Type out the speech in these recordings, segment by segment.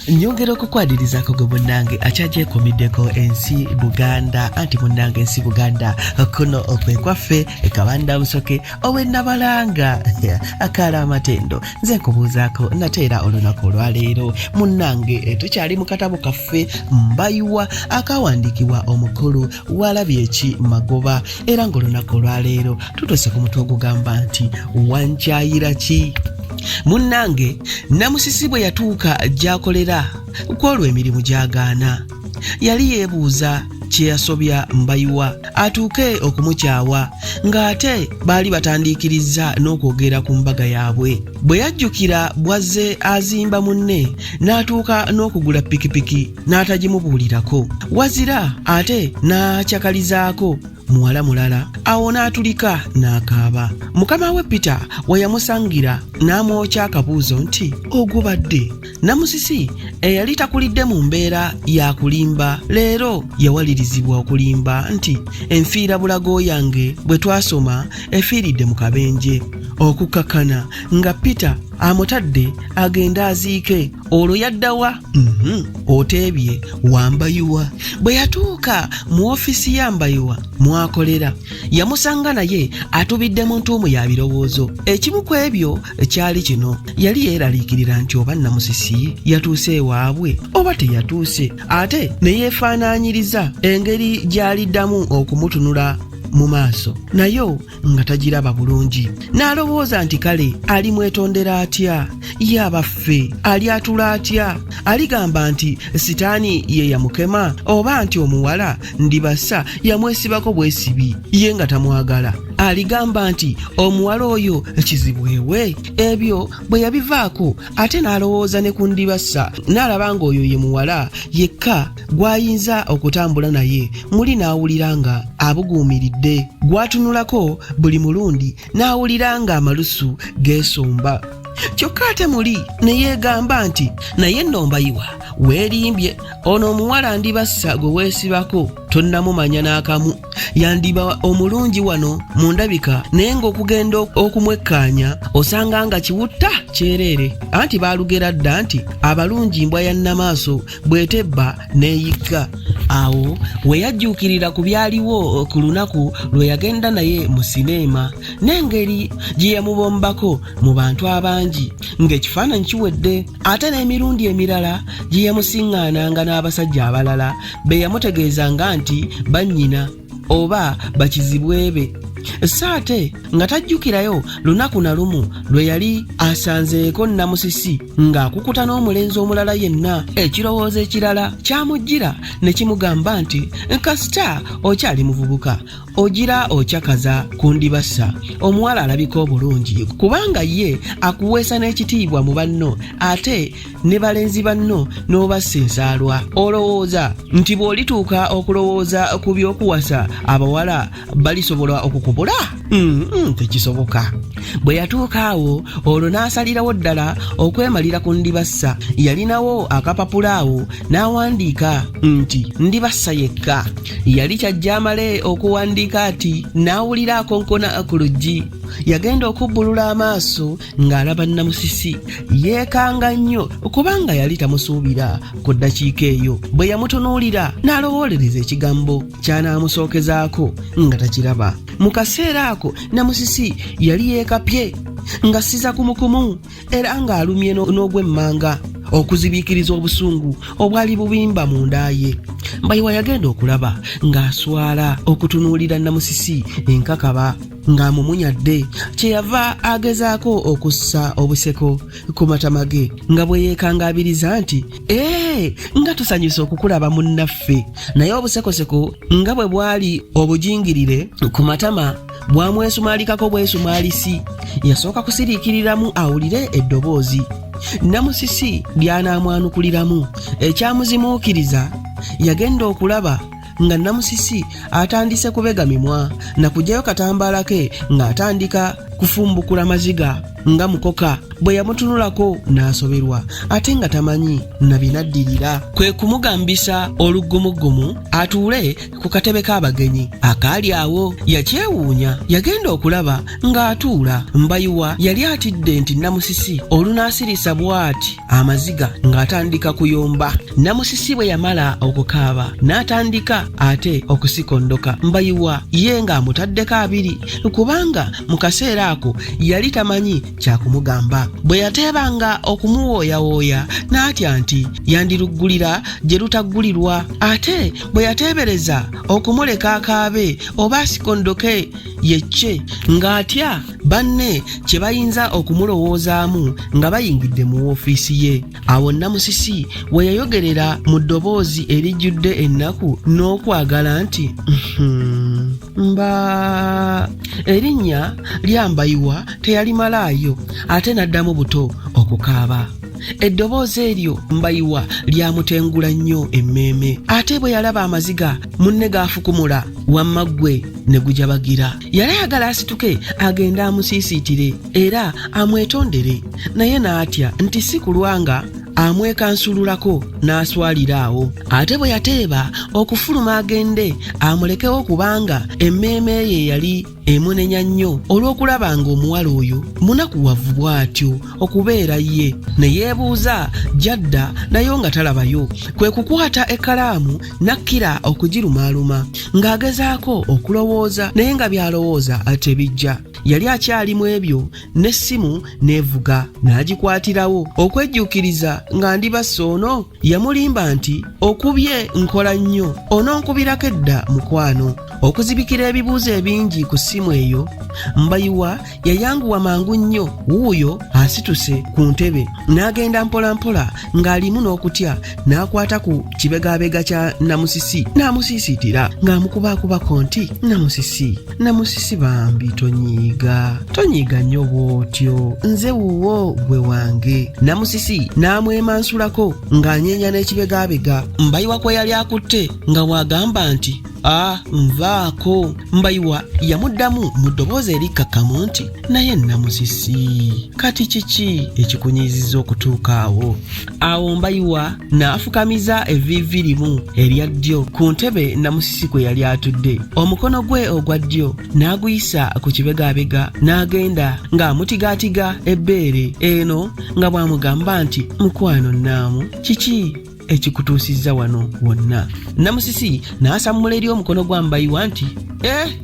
Nyongera okukwadirizaako gwe munnange akyagyekuumiddeko ensi Buganda anti munnange ensi Buganda kuno okwekwaffe Kabanda Busoke ow'ennabalanga akaala amatendo nze nkubuuzaako nateera olunaku olwaleero munnange tukyali mu katabo kaffe Mbayiwa akawandiikibwa omukulu Walabyeki Magoba era ng'olunaku olwaleero tutuse ku mutwe ogugamba nti wankyayira ki. Munnange Namusisi bwe yatuuka gy'akolera kwolwo emirimu gy'agaana yali yeebuuza kye yasobya Mbayiwa atuuke okumukyawa ng'ate baali batandiikirizza n'okwogera ku mbaga yaabwe. Bwe yajjukira bwazze azimba munne n'atuuka n'okugula pikipiki n'atagimubuulirako wazira ate n'akyakalizaako muwala mulala awo n'atulika n'akaaba. Mukama we Peter we yamusangira n'amwokya akabuuzo nti ogubadde. Namusisi eyali takulidde mu mbeera ya kulimba leero yawalirizibwa okulimba nti enfiira bulago yange bwe twasoma efiiridde mu kabenje okukakkana nga Peter amutadde agenda aziike olwo yaddawa oteebye wa Mbayiwa. Bwe yatuuka mu ofisi ya Mbayiwa mwakolera yamusanga naye atubidde mu ntuumu ya birowoozo. Ekimu ku ebyo kyali kino yali yeeraliikirira nti oba Namusisi yatuuse ewaabwe oba teyatuuse ate ne yeefaanaanyiriza engeri gy'aliddamu okumutunula mu maaso nayo nga tagiraba bulungi. N'alowooza nti kale alimwetondera atya yabaffe alyatula atya aligamba nti sitaani ye yamukema oba nti omuwala Ndibassa yamwesibako bwesibi ye nga tamwagala aligamba nti omuwala oyo kizibwewe. Ebyo bwe yabivaako ate n'alowooza ne ku Ndibassa n'alaba ng'oyo ye muwala yekka gw'ayinza okutambula naye muli n'awulira nga abuguumiridde gwatunulako buli mulundi n'awulira nga amalusu geesomba. Kyokka ate muli ne yeegamba nti naye nno Mbayiwa weerimbye ono omuwala Ndibassa gwe weesibako tonnamumanya n'akamu yandiba omulungi wano mu ndabika naye ng'okugenda okumwekkaanya osanga nga kiwutta kyereere anti baalugera dda nti abalungi mbwa ya nnamaaso bw'etebba n'eyigga. Awo we yajjuukirira ku byaliwo ku lunaku lwe yagenda naye mu sineema n'engeri gye yamubombako mu bantu abangi ng'ekifaananyi kiwedde ate n'emirundi emirala gye yamusiŋŋaananga n'abasajja abalala be yamutegeezanga nti bannyina oba bakizibwebe. Saate nga tajjukirayo lunaku na lumu lwe yali asanzeeko Namusisi ng'akukuta n'omulenzi omulala yenna. Ekirowoozo ekirala kyamujjira ne kimugamba nti kasita okyali muvubuka ogira okyakaza ku Ndibassa omuwala alabika obulungi kubanga ye akuweesa n'ekitiibwa mu banno ate ne balenzi banno n'obassa ensaalwa. Olowooza nti bw'olituuka okulowooza ku by'okuwasa abawala balisobola okukubula? Tekisoboka. Bwe yatuuka awo olwo n'asalirawo ddala okwemalira ku Ndibassa. Yalinawo akapapula awo n'awandiika nti Ndibassa yekka. Yali kyajja amale okuwandiika ati n'awulira akonkona ku luggi. Yagenda okubbulula amaaso ng'alaba Namusisi yeekanga nnyo kubanga yali tamusuubira ku ddakiika eyo. Bwe yamutunuulira n'alowoolereza ekigambo ky'anaamusookezaako nga takiraba. Mu kaseera ako Namusisi yali yeekapye ng'assiza kumukumu era ng'alumye n'ogw'emmanga okuzibiikiriza obusungu obwali bubimba mu nda ye. Mbayiwa yagenda okulaba ng'aswala okutunuulira Namusisi enkakaba ng'amumunyadde kyeyava agezaako okussa obuseko ku matama ge nga bwe yeekangabiriza nti nga tusanyuse okukulaba munnaffe. Naye obusekoseko nga bwe bwali obujingirire ku matama bwamwesumaalikako bwesumaalisi. Yasooka kusiriikiriramu awulire eddoboozi Namusisi by'anaamwanukuliramu. Ekyamuzimuukiriza yagenda okulaba nga Namusisi atandise kubega mimwa na kujjayo katambaala ke ng'atandika kufumbukula maziga nga mukoka bwe yamutunulako n'asoberwa ate nga tamanyi na binaddirira. Kwe kumugambisa olugumugumu atuule ku katebe k'abagenyi akaali awo. Yakyewuunya, yagenda okulaba ng'atuula. Mbayiwa yali atidde nti Namusisi olunaasirisa bw'ati amaziga ng'atandika kuyomba. Namusisi bwe yamala okukaaba n'atandika ate okusikondoka. Mbayiwa ye ng'amutaddeko abiri kubanga mu kaseera ako yali tamanyi kyakumugamba. Bwe yateebanga okumuwooyawooya n'atya nti yandiruggulira gye lutaggulirwa. Ate bwe yateebereza okumuleka akaabe oba asikondoke yecce ng'atya banne kye bayinza okumulowoozaamu nga bayingidde mu woofiisi ye. Awo Namusisi we yayogerera mu ddoboozi erijjudde ennaku n'okwagala nti mba erinnya lya Mbayiwa teyalimalaayo ate n'addamu buto okukaaba. Eddoboozi eryo Mbayiwa lyamutengula nnyo emmeeme. Ate bwe yalaba amaziga munne gaafukumula wamma gwe ne gujabagira. Yali ayagala asituke agende amusiisiitire era amwetondere, naye n'atya nti si kulwanga amwekansululako n'aswalira awo. Ate bwe yateeba okufuluma agende amulekewo kubanga emmeeme ye yali emunenya nnyo olw'okulaba ng'omuwala oyo munakuwavu bw'atyo okubeera ye. Ne yeebuuza gy'adda nayo nga talabayo. Kwe kukwata ekkalaamu n'akkira okugirumaaluma ng'agezaako okulowooza naye nga by'alowooza tebijja. Yali akyalimu ebyo n'essimu n'evuga n'agikwatirawo okwejjuukiriza nga ndibassa ono yamulimba nti okubye nkola nnyo ononkubirako edda mukwano. Okuzibikira ebibuuzo ebingi ku ssimu eyo Mbayiwa yayanguwa mangu nnyo. Wuuyo asituse ku ntebe n'agenda mpolampola ng'alimu n'okutya n'akwata ku kibegabega kya Namusisi n'amusiisiitira ng'amukubakubako nti Namusisi bambi tonyiiga nnyo bw'otyo, nze wuwo gwe wange. Namusisi n'amwemansulako ng'anyeenya n'ekibegabega. Mbayiwa kwe yali akutte nga wagamba nti nvaako. Mbayiwa yamuddamu mu ddoboozi erikkakkamu nti naye Namusisi kati kiki ekikunyiizizza okutuuka awo? Awo Mbayiwa n'afukamiza evviivi limu erya ddyo ku ntebe Namusisi kwe yali atudde. Omukono gwe ogwa ddyo n'aguyisa ku kibegabega n'agenda ng'amutigaatiga ebbeere eno nga bw'amugamba nti mukwano nnaamu kiki ekikutuusizza wano wonna? Namusisi n'asammula eri omukono gwa Mbayiwa nti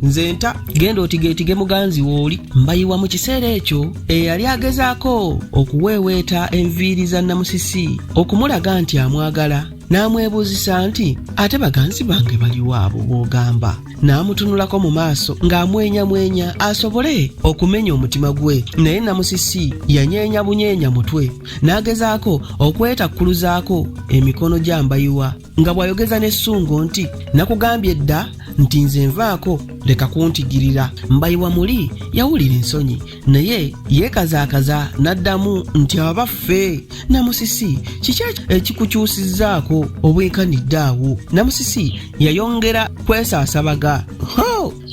nze nta genda otigeetige muganzi wooli. Mbayiwa mu kiseera ekyo eyali agezaako okuweeweeta enviiri za Namusisi okumulaga nti amwagala n'amwebuuzisa nti ate baganzi bange baliwo abo b'ogamba. N'amutunulako mu maaso ng'amwenyamwenya asobole okumenya omutima gwe, naye Namusisi yanyeenya bunyeenya mutwe n'agezaako okwetakkuluzaako emikono gya Mbayiwa nga bw'ayogeza n'essungo nti nakugambye dda nti nze nvaako leka kuntigirira. Mbayiwa muli yawulira ensonyi naye yeekazaakaza n'addamu nti abaffe Namusisi kiki ekikukyusizzaako obwekanidde awo? Namusisi yayongera kwesaasabaga.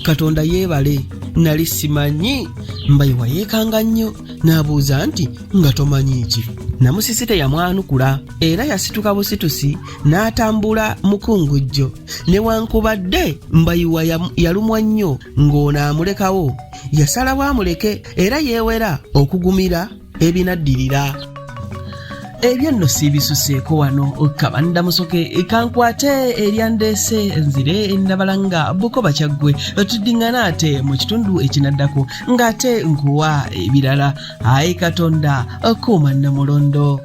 Katonda yeebale, nali simanyi. Mbayiwa yeekanga nnyo n'abuuza nti nga tomanyi ki? Namusisi teyamwanukula era yasituka busitusi n'atambula mukungujjo. Newankubadde Mbayiwa yalumwa nnyo ng'ono amulekawo, yasalawo amuleke era yeewera okugumira ebinaddirira. Ebyo nno siibisuseeko wano Kabanda Musoke kankwate eryandeese nzire Nabalanga Bukoba Kyaggwe tuddingana ate mu kitundu ekinaddako ng'ate nkuwa ebirala. Ayi Katonda kuuma Namulondo.